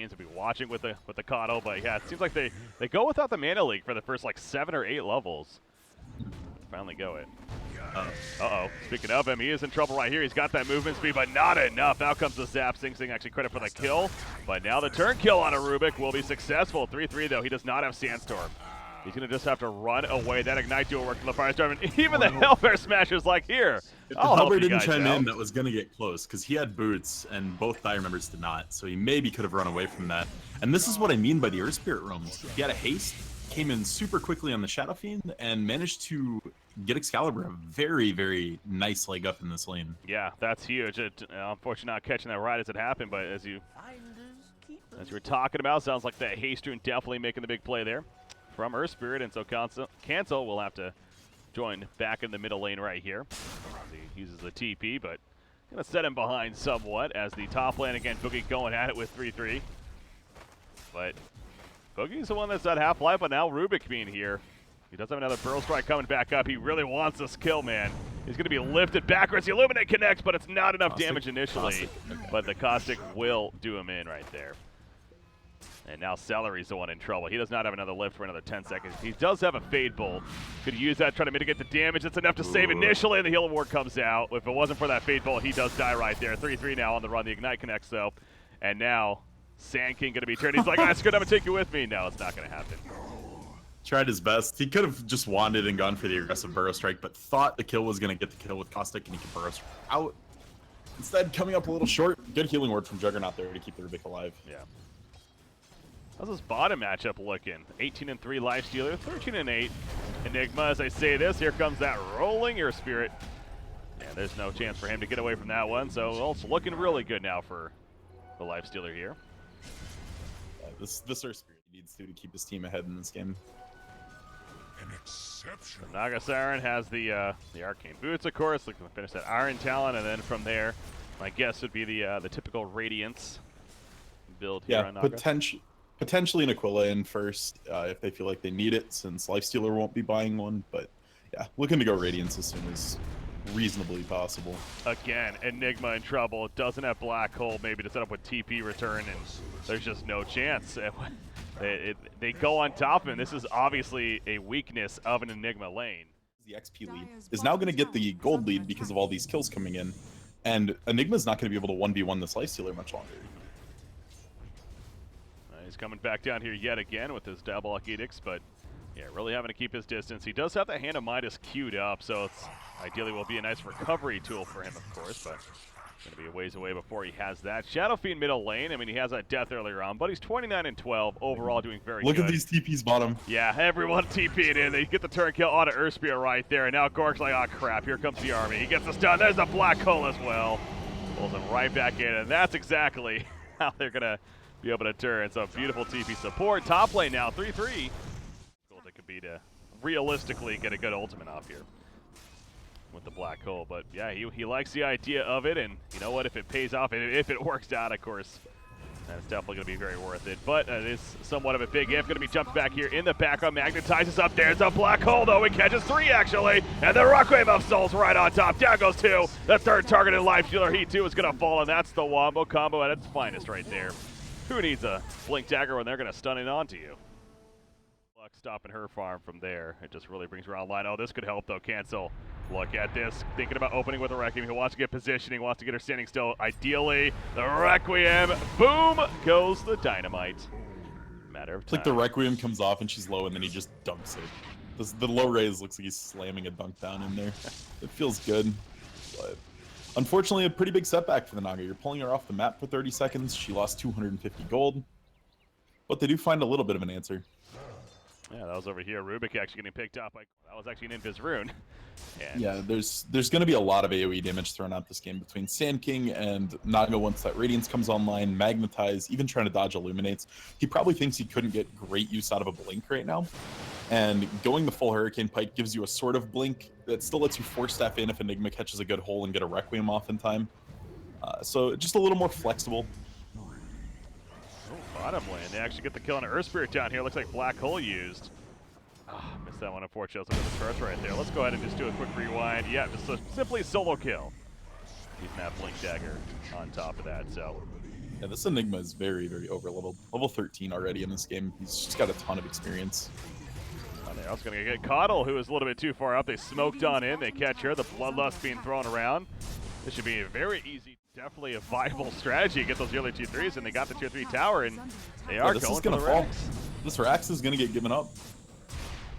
games. We'll be watching with the Coddle, but yeah, it seems like they go without the Mana Leak for the first like 7 or 8 levels. Finally go it. Uh-oh. Speaking of him, he is in trouble right here. He's got that movement speed, but not enough. Now comes the zap. SingSing actually credit for the kill, but now the turn kill on a Rubik will be successful. 3-3 though. He does not have Sandstorm. He's going to just have to run away. That Ignite duel worked from the Firestorm, and even the Hellbear Smasher's like, here, if I'll the help Hellbear you didn't guys chime out. in, that was going to get close, because he had boots, and both Dire members did not, so he maybe could have run away from that. And this is what I mean by the Earth Spirit roams. He had a haste, came in super quickly on the Shadow Fiend, and managed to get Excalibur a very, very nice leg up in this lane. Yeah, that's huge. Unfortunately, not catching that right as it happened, but as you were talking about, sounds like that haste rune definitely making the big play there from Earth Spirit, and so Cancel will have to join back in the middle lane right here. He uses the TP, but gonna set him behind somewhat as the top lane again. Boogie going at it with 3-3, but Boogie's the one that's at half-life, but now Rubik being here. He does have another Burrow Strike coming back up. He really wants this kill, man. He's going to be lifted backwards. The Illuminate connects, but it's not enough damage initially. But the Caustic will do him in right there. And now Celery's the one in trouble. He does not have another lift for another 10 seconds. He does have a Fade Bolt. Could use that, try to mitigate the damage. It's enough to save initially, and the Healing Ward comes out. If it wasn't for that Fade Bolt, he does die right there. 3-3 now on the run. The Ignite connects, though. And now Sand King going to be turned. He's like, ah, screw it, I'm going to take you with me. No, it's not going to happen. Tried his best. He could have just wanted and gone for the aggressive Burrow Strike, but thought the kill was going to get the kill with Caustic, and he could Burrow Strike out. Instead, coming up a little short. Good Healing Word from Juggernaut there to keep the Rubik alive. Yeah. How's this bottom matchup looking? 18-3 Lifestealer, 13-8 Enigma. As I say this, here comes that rolling Earth Spirit. Yeah, there's no chance for him to get away from that one, so also looking really good now for the Lifestealer here. Yeah, this Earth Spirit needs to keep his team ahead in this game. Naga Siren has the Arcane Boots, of course, looking to finish that Iron Talon, and then from there, my guess would be the typical Radiance build here on Naga. Potentially an Aquila in first if they feel like they need it, since Lifestealer won't be buying one. But yeah, looking to go Radiance as soon as reasonably possible. Again, Enigma in trouble. Doesn't have Black Hole maybe to set up with TP return, and there's just no chance. They go on top of him. This is obviously a weakness of an Enigma lane. The XP lead is now going to get the gold lead because of all these kills coming in, and Enigma's not going to be able to 1v1 this Lifestealer much longer. He's coming back down here yet again with his Diabolic Edicts, but yeah, really having to keep his distance. He does have the Hand of Midas queued up, so it's ideally will be a nice recovery tool for him, of course, but going to be a ways away before he has that. Shadow Fiend middle lane, I mean, he has that death earlier on, but he's 29-12, overall doing very good. Look at these TPs bottom. Yeah, everyone TP'd in. They get the turn kill on Earth Spear right there, and now Gorg's like, oh crap, here comes the army. He gets the stun, there's the Black Hole as well. Pulls him right back in, and that's exactly how they're going to be able to turn. So beautiful TP support. Top lane now, 3-3. It could be to realistically get a good ultimate off here with the Black Hole. But yeah, he likes the idea of it, and you know what, if it pays off, if it works out, of course, that's definitely going to be very worth it. But it is somewhat of a big if. Going to be jumped back here in the background. Magnetizes up. There's a Black Hole, though. He catches 3, actually. And the Rockwave of Souls right on top. Down goes 2. The third targeted Lifestealer, he too is going to fall, and that's the Wombo combo at its finest right there. Who needs a Blink Dagger when they're going to stun it onto you? Luck stopping her farm from there. It just really brings her online. Oh, this could help, though. Cancel. Look at this. Thinking about opening with a Requiem. He wants to get positioning, wants to get her standing still. Ideally, the Requiem. Boom goes the Dynamite. Matter of time. It's like the Requiem comes off and she's low, and then he just dunks it. The low raise looks like he's slamming a dunk down in there. It feels good. But unfortunately, a pretty big setback for the Naga. You're pulling her off the map for 30 seconds. She lost 250 gold. But they do find a little bit of an answer. Yeah, that was over here. Rubik actually getting picked up. That was actually an Invis rune. And yeah, there's going to be a lot of AoE damage thrown out this game between Sand King and Naga once that Radiance comes online, Magnetize, even trying to dodge Illuminates. He probably thinks he couldn't get great use out of a Blink right now. And going the full Hurricane Pike gives you a sort of Blink that still lets you Force Staff in if Enigma catches a good hole and get a Requiem off in time. So just a little more flexible. Bottom lane, they actually get the kill on an Earth Spirit down here. Looks like Black Hole used. Missed that one, unfortunately. Look at the turret right there. Let's go ahead and just do a quick rewind. Yeah, just simply solo kill. Using that Blink Dagger on top of that, so. Yeah, this Enigma is very, very over leveled. Level 13 already in this game. He's just got a ton of experience. They're also going to get Coddle, who is a little bit too far up. They smoked on in. They catch her. The Bloodlust being thrown around. This should be a very easy, definitely a viable strategy. Get those early 2-3s, and they got the tier 3 tower, and they are going for the Rax. This Rax is going to get given up.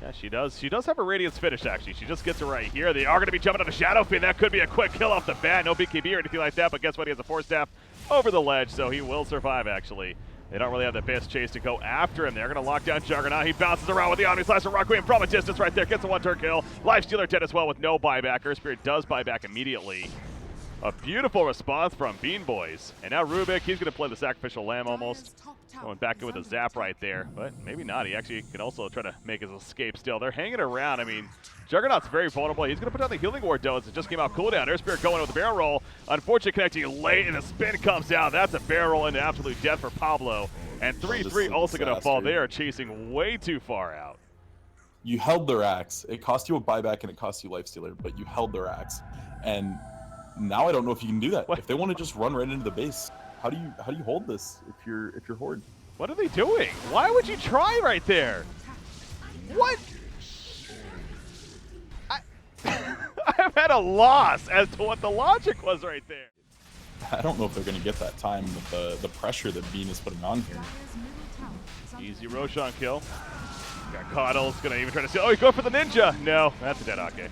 Yeah, she does. She does have a Radiance finish, actually. She just gets it right here. They are going to be jumping on the Shadow Fiend. That could be a quick kill off the bat. No BKB or anything like that, but guess what? He has a Force Staff over the ledge, so he will survive, actually. They don't really have the best chase to go after him. They're going to lock down Juggernaut. He bounces around with the Omni Slicer Rockqueen from a distance right there. Gets a one-turn kill. Lifestealer 10 as well with no buyback. Earthspirit does buy back immediately. A beautiful response from BeanBoys. And now Rubik, he's going to play the Sacrificial Lamb almost. Going back in with a zap right there. But maybe not. He actually can also try to make his escape still. They're hanging around. I mean, Juggernaut's very vulnerable. He's going to put down the Healing Ward, though, as it just came out cooldown. Earthspirit going with the barrel roll. Unfortunately connecting late, and the spin comes down. That's a barrel roll into absolute death for Pablo. And 3-3 also going to fall. They are chasing way too far out. You held the Rax. It cost you a buyback and it cost you Lifestealer, but you held the Rax. And now I don't know if you can do that. What? If they want to just run right into the base, how do you hold this if you're Horde? What are they doing? Why would you try right there? What? I'm at a loss as to what the logic was right there. I don't know if they're going to get that time with the pressure that Bean is putting on here. Easy Roshan kill. Got Coddle's going to even try to steal. Oh, he's going for the ninja. No, that's a dead Ake.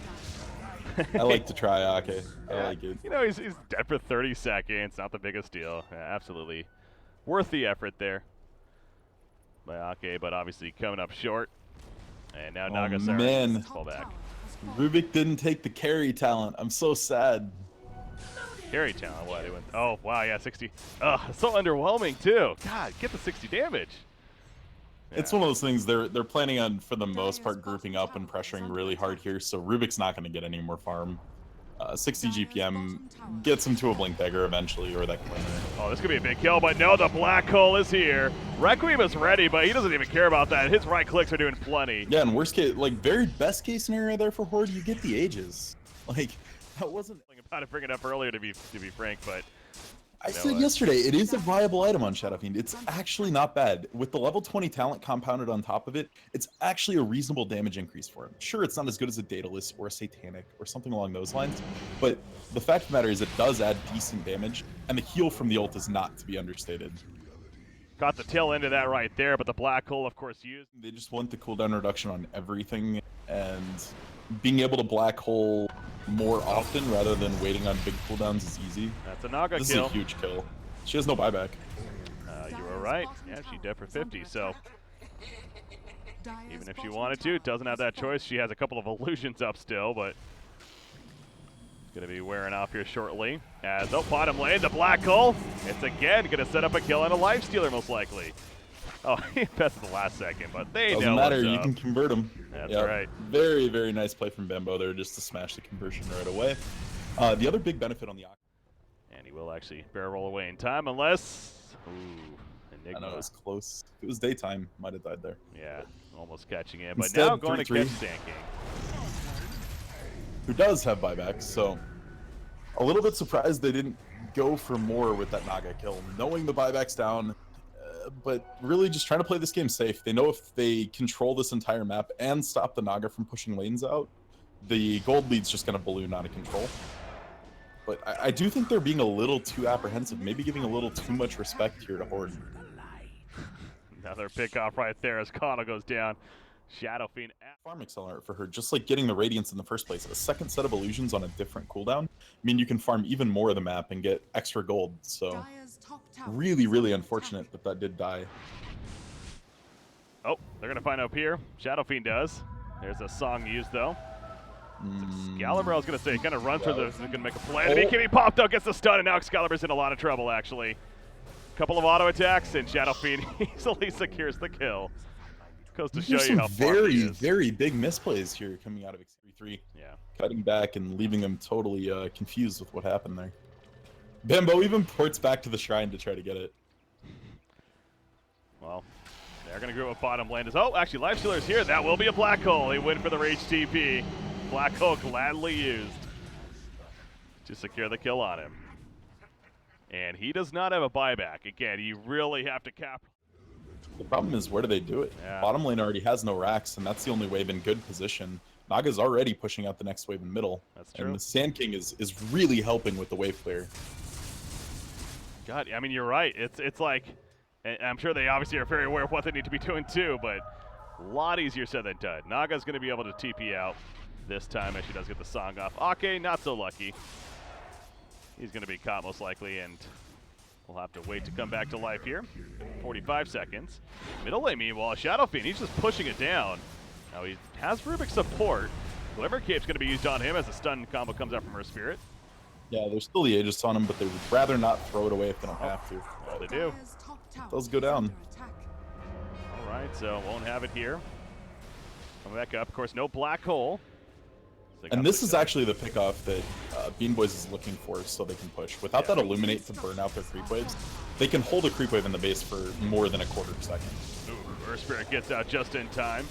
I like to try Ake. I like it. You know, he's dead for 30 seconds. Not the biggest deal. Yeah, absolutely worth the effort there by Ake, but obviously coming up short. And now Nagasara fall back. Rubik didn't take the carry talent. I'm so sad. Carry talent, what? He went, oh, wow, yeah, 60. Ugh, so underwhelming, too. God, get the 60 damage. Yeah. It's one of those things they're planning on, for the most part, grouping up and pressuring really hard here, so Rubik's not going to get any more farm. 60 GPM gets him to a Blink Dagger eventually, or that corner. Oh, this could be a big kill, but no, the Black Hole is here. Requiem is ready, but he doesn't even care about that. His right clicks are doing plenty. Yeah, and worst case, like, very best case scenario there for Horde, you get the Aegis. Like, that wasn't... about to bring it up earlier, to be frank, but... I said yesterday, it is a viable item on Shadow Fiend. It's actually not bad. With the level 20 talent compounded on top of it, it's actually a reasonable damage increase for him. Sure, it's not as good as a Daedalus or a Satanic or something along those lines, but the fact of the matter is it does add decent damage, and the heal from the ult is not to be understated. Got the tail end of that right there, but the Black Hole, of course, used. They just want the cooldown reduction on everything, and being able to Black Hole more often rather than waiting on big cooldowns is easy. That's a Naga this kill. This is a huge kill. She has no buyback. You were right. Yeah, she dead for 50, so even if she wanted to, doesn't have that choice. She has a couple of illusions up still, but going to be wearing off here shortly. As, oh, bottom lane, the Black Hole. It's again going to set up a kill on a Lifestealer, most likely. Oh, he passed the last second, but they doesn't know matter. what's You up. can convert them. That's right. Very, very nice play from Bambo there, just to smash the conversion right away. The other big benefit on the and he will actually barrel roll away in time, unless Enigma. I know it was close. If it was daytime, might have died there. Yeah, almost catching it, but Instead, now going to catch Sand King, who does have buybacks. So a little bit surprised they didn't go for more with that Naga kill, knowing the buyback's down. But really just trying to play this game safe. They know if they control this entire map and stop the Naga from pushing lanes out, the gold lead's just going to balloon out of control. But I do think they're being a little too apprehensive, maybe giving a little too much respect here to Horde. Another pick off right there as Kano goes down. Shadow Fiend. Farm accelerant for her, just like getting the Radiance in the first place. A second set of illusions on a different cooldown. I mean, you can farm even more of the map and get extra gold, so... Really, really unfortunate that that did die. Oh, they're going to find up here. Shadow Fiend does. There's a song used, though. Excalibur, I was going to say, kind of run for the... going to make a play. The BKB popped out, gets the stun, and now Excalibur's in a lot of trouble, actually. Couple of auto attacks, and Shadow Fiend easily secures the kill. Goes to show you how far he is. Very big misplays here coming out of X3. Yeah. Cutting back and leaving them totally confused with what happened there. Bambo even ports back to the shrine to try to get it. Well, they're going to group with bottom lane. Oh, actually, Lifestealer's here. That will be a Black Hole. They win for the Rage TP. Black Hole gladly used to secure the kill on him. And he does not have a buyback. Again, you really have to cap. The problem is, where do they do it? Yeah. Bottom lane already has no racks, and that's the only wave in good position. Naga's already pushing out the next wave in middle. That's true. And the Sand King is really helping with the wave clear. God, I mean, you're right. It's like, and I'm sure they obviously are very aware of what they need to be doing too, but a lot easier said than done. Naga's going to be able to TP out this time as she does get the song off. Ake, not so lucky. He's going to be caught most likely, and we'll have to wait to come back to life here. 45 seconds. Middle lane, meanwhile, Shadow Fiend, he's just pushing it down. Now he has Rubik's support. Glimmer Cape's going to be used on him as a stun combo comes out from her Spirit. Yeah, there's still the Aegis on him, but they would rather not throw it away if they don't have to. Oh, they do. It does go down. All right, so won't have it here. Coming back up. Of course, no black hole. So And this is actually the pickoff that BeanBoys is looking for so they can push. Without that Illuminate to burn out their creep waves, they can hold a creep wave in the base for more than a quarter of a second. Ooh, Earth Spirit gets out just in time.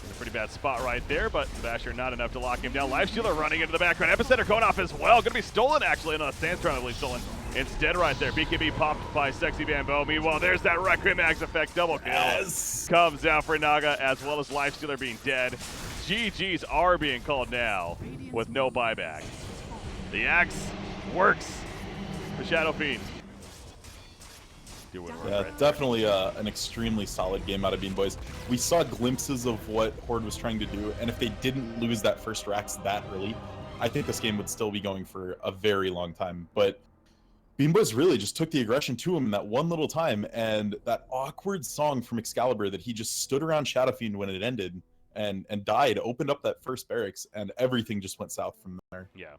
In a pretty bad spot right there, but Basher not enough to lock him down. Lifestealer running into the background. Epicenter going off as well. Going to be stolen, actually. No, Sandstrom, I believe, stolen. Instead, right there, BKB popped by Sexy Bamboo. Meanwhile, there's that Requiem Max effect double kill. Yes. Comes out for Naga, as well as Lifestealer being dead. GGs are being called now with no buyback. The axe works for Shadow Fiend. Yeah, definitely an extremely solid game out of BeanBoys. We saw glimpses of what Horde was trying to do, and if they didn't lose that first Rax that early, I think this game would still be going for a very long time. But BeanBoys really just took the aggression to him in that one little time, and that awkward song from Excalibur that he just stood around Shadow Fiend when it ended and died, opened up that first barracks, and everything just went south from there. Yeah.